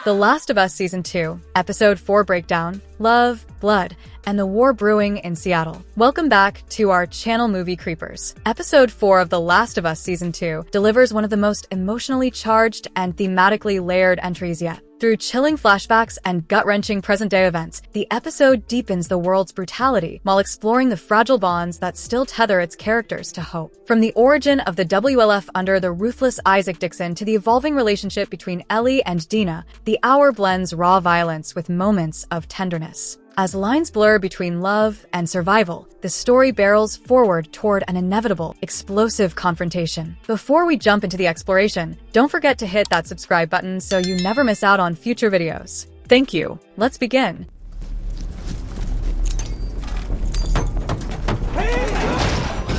The Last of Us Season 2, Episode 4 Breakdown, Love, Blood, and the War Brewing in Seattle. Welcome back to our channel Movie Creepers. Episode 4 of The Last of Us Season 2 delivers one of the most emotionally charged and thematically layered entries yet. Through chilling flashbacks and gut-wrenching present-day events, the episode deepens the world's brutality while exploring the fragile bonds that still tether its characters to hope. From the origin of the WLF under the ruthless Isaac Dixon to the evolving relationship between Ellie and Dina, the hour blends raw violence with moments of tenderness. As lines blur between love and survival, the story barrels forward toward an inevitable, explosive confrontation. Before we jump into the exploration, don't forget to hit that subscribe button so you never miss out on future videos. Thank you. Let's begin.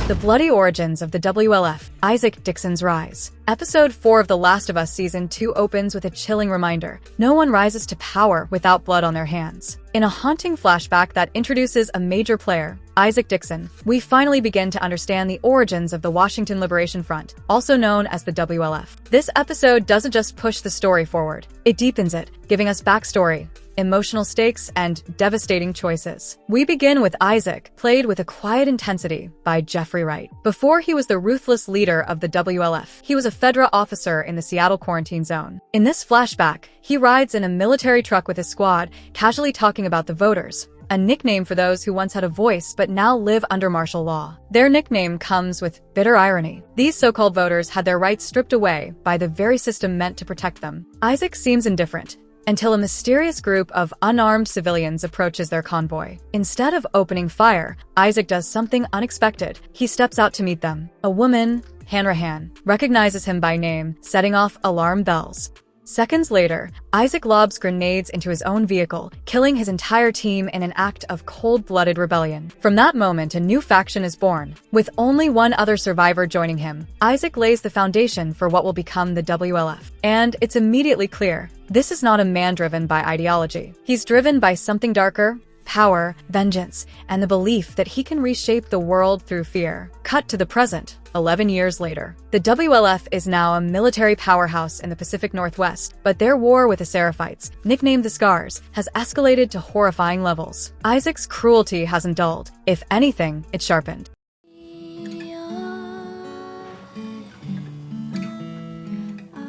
The bloody origins of the WLF, Isaac Dixon's rise. Episode 4 of The Last of Us Season 2 opens with a chilling reminder. No one rises to power without blood on their hands. In a haunting flashback that introduces a major player, Isaac Dixon, we finally begin to understand the origins of the Washington Liberation Front, also known as the WLF. This episode doesn't just push the story forward, it deepens it, giving us backstory, emotional stakes, and devastating choices. We begin with Isaac, played with a quiet intensity by Jeffrey Wright. Before he was the ruthless leader of the WLF, he was a federal officer in the Seattle quarantine zone. In this flashback, he rides in a military truck with his squad, casually talking about the voters, a nickname for those who once had a voice but now live under martial law. Their nickname comes with bitter irony. These so-called voters had their rights stripped away by the very system meant to protect them. Isaac seems indifferent, until a mysterious group of unarmed civilians approaches their convoy. Instead of opening fire, Isaac does something unexpected. He steps out to meet them. A woman, Hanrahan, recognizes him by name, setting off alarm bells. Seconds later, Isaac lobs grenades into his own vehicle, killing his entire team in an act of cold-blooded rebellion. From that moment, a new faction is born. With only one other survivor joining him, Isaac lays the foundation for what will become the WLF. And it's immediately clear, this is not a man driven by ideology. He's driven by something darker: power, vengeance, and the belief that he can reshape the world through fear. Cut to the present, 11 years later. The WLF is now a military powerhouse in the Pacific Northwest, but their war with the Seraphites, nicknamed the Scars, has escalated to horrifying levels. Isaac's cruelty hasn't dulled. If anything, it's sharpened.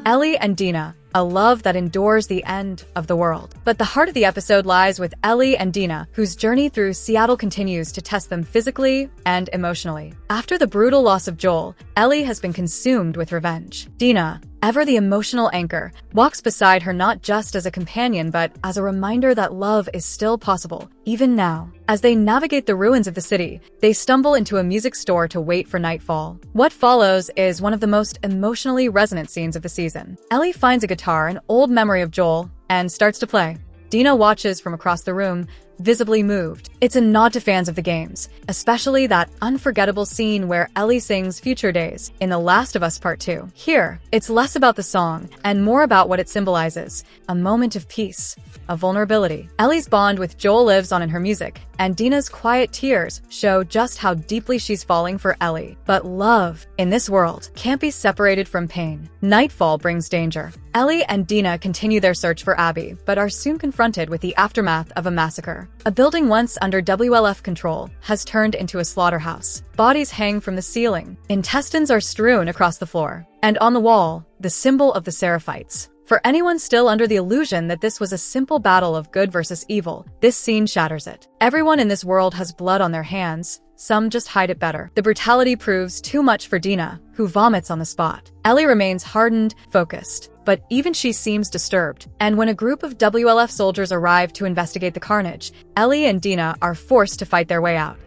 Ellie and Dina, a love that endures the end of the world. But the heart of the episode lies with Ellie and Dina, whose journey through Seattle continues to test them physically and emotionally. After the brutal loss of Joel, Ellie has been consumed with revenge. Dina, ever the emotional anchor, walks beside her not just as a companion but as a reminder that love is still possible, even now. As they navigate the ruins of the city, they stumble into a music store to wait for nightfall. What follows is one of the most emotionally resonant scenes of the season. Ellie finds a guitar, an old memory of Joel, and starts to play. Dina watches from across the room, visibly moved. It's a nod to fans of the games, especially that unforgettable scene where Ellie sings Future Days in The Last of Us Part 2. Here, it's less about the song and more about what it symbolizes: a moment of peace, a vulnerability. Ellie's bond with Joel lives on in her music, and Dina's quiet tears show just how deeply she's falling for Ellie. But love, in this world, can't be separated from pain. Nightfall brings danger. Ellie and Dina continue their search for Abby, but are soon confronted with the aftermath of a massacre. A building once under WLF control has turned into a slaughterhouse. Bodies hang from the ceiling. Intestines are strewn across the floor. And on the wall, the symbol of the Seraphites. For anyone still under the illusion that this was a simple battle of good versus evil, this scene shatters it. Everyone in this world has blood on their hands. Some just hide it better. The brutality proves too much for Dina, who vomits on the spot. Ellie remains hardened, focused, but even she seems disturbed. And when a group of WLF soldiers arrive to investigate the carnage, Ellie and Dina are forced to fight their way out.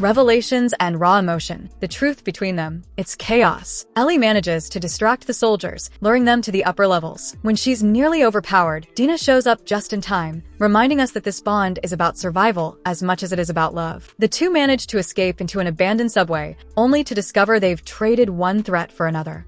Revelations and raw emotion, the truth between them, it's chaos. Ellie manages to distract the soldiers, luring them to the upper levels. When she's nearly overpowered, Dina shows up just in time, reminding us that this bond is about survival as much as it is about love. The two manage to escape into an abandoned subway, only to discover they've traded one threat for another.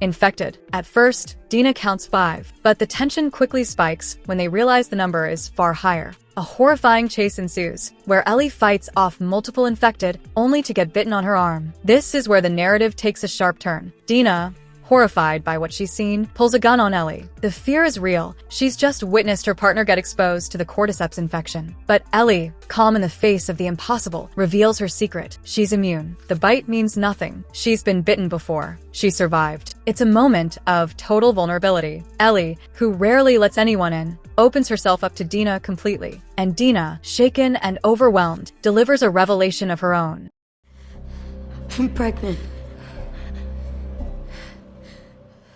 infected. At first, Dina counts 5, but the tension quickly spikes when they realize the number is far higher. A horrifying chase ensues, where Ellie fights off multiple infected, only to get bitten on her arm. This is where the narrative takes a sharp turn. Dina, horrified by what she's seen, pulls a gun on Ellie. The fear is real. She's just witnessed her partner get exposed to the cordyceps infection. But Ellie, calm in the face of the impossible, reveals her secret. She's immune. The bite means nothing. She's been bitten before. She survived. It's a moment of total vulnerability. Ellie, who rarely lets anyone in, opens herself up to Dina completely. And Dina, shaken and overwhelmed, delivers a revelation of her own. I'm pregnant.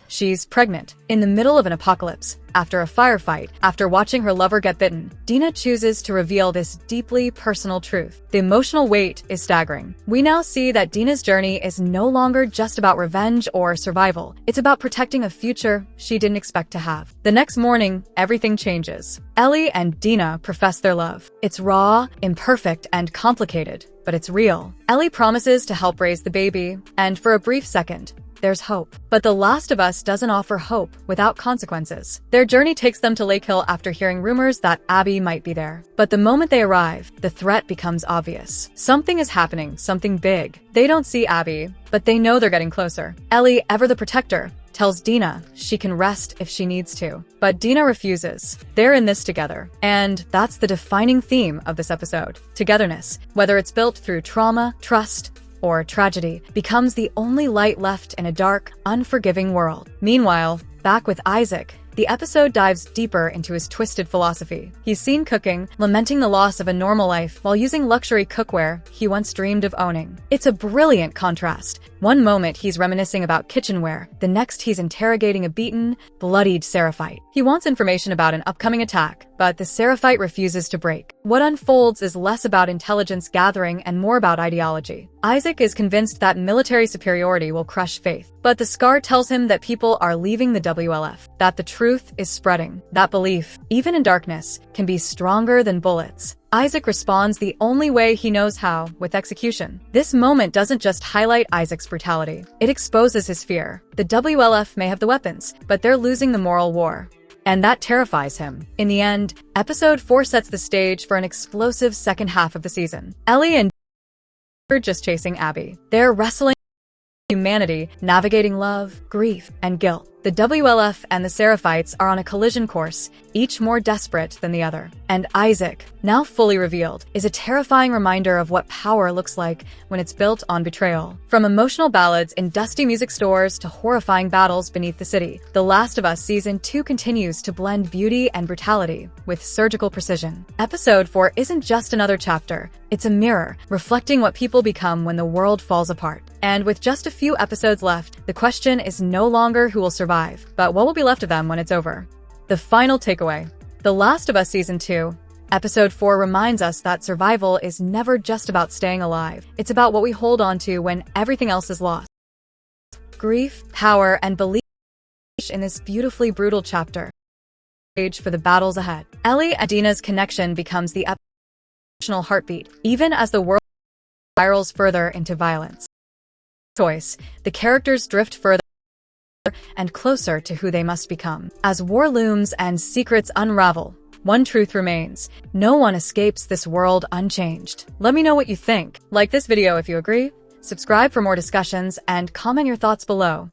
She's pregnant, in the middle of an apocalypse. After a firefight, after watching her lover get bitten, Dina chooses to reveal this deeply personal truth. The emotional weight is staggering. We now see that Dina's journey is no longer just about revenge or survival. It's about protecting a future she didn't expect to have. The next morning, everything changes. Ellie and Dina profess their love. It's raw, imperfect, and complicated, but it's real. Ellie promises to help raise the baby, and for a brief second, there's hope. But The Last of Us doesn't offer hope without consequences. Their journey takes them to Lake Hill after hearing rumors that Abby might be there. But the moment they arrive, the threat becomes obvious. Something is happening, something big. They don't see Abby, but they know they're getting closer. Ellie, ever the protector, tells Dina she can rest if she needs to. But Dina refuses. They're in this together. And that's the defining theme of this episode. Togetherness, whether it's built through trauma, trust, or tragedy, becomes the only light left in a dark, unforgiving world. Meanwhile, back with Isaac, the episode dives deeper into his twisted philosophy. He's seen cooking, lamenting the loss of a normal life while using luxury cookware he once dreamed of owning. It's a brilliant contrast. One moment he's reminiscing about kitchenware, the next he's interrogating a beaten, bloodied Seraphite. He wants information about an upcoming attack, but the Seraphite refuses to break. What unfolds is less about intelligence gathering and more about ideology. Isaac is convinced that military superiority will crush faith, but the scar tells him that people are leaving the WLF, that the truth is spreading. That belief, even in darkness, can be stronger than bullets. Isaac responds the only way he knows how, with execution. This moment doesn't just highlight Isaac's brutality. It exposes his fear. The WLF may have the weapons, but they're losing the moral war. And that terrifies him. In the end, episode 4 sets the stage for an explosive second half of the season. Ellie and Dina are just chasing Abby. They're wrestling with humanity, navigating love, grief, and guilt. The WLF and the Seraphites are on a collision course, each more desperate than the other. And Isaac, now fully revealed, is a terrifying reminder of what power looks like when it's built on betrayal. From emotional ballads in dusty music stores to horrifying battles beneath the city, The Last of Us Season 2 continues to blend beauty and brutality with surgical precision. Episode 4 isn't just another chapter. It's a mirror, reflecting what people become when the world falls apart. And with just a few episodes left, the question is no longer who will survive, but what will be left of them when it's over. The final takeaway. The Last of Us Season 2, Episode 4 reminds us that survival is never just about staying alive. It's about what we hold on to when everything else is lost. Grief, power, and belief in this beautifully brutal chapter. Stage for the battles ahead. Ellie and Dina's connection becomes the emotional heartbeat, even as the world spirals further into violence. Choice, the characters drift further and closer to who they must become. As war looms and secrets unravel, one truth remains: no one escapes this world unchanged. Let me know what you think. Like this video if you agree, subscribe for more discussions, and comment your thoughts below.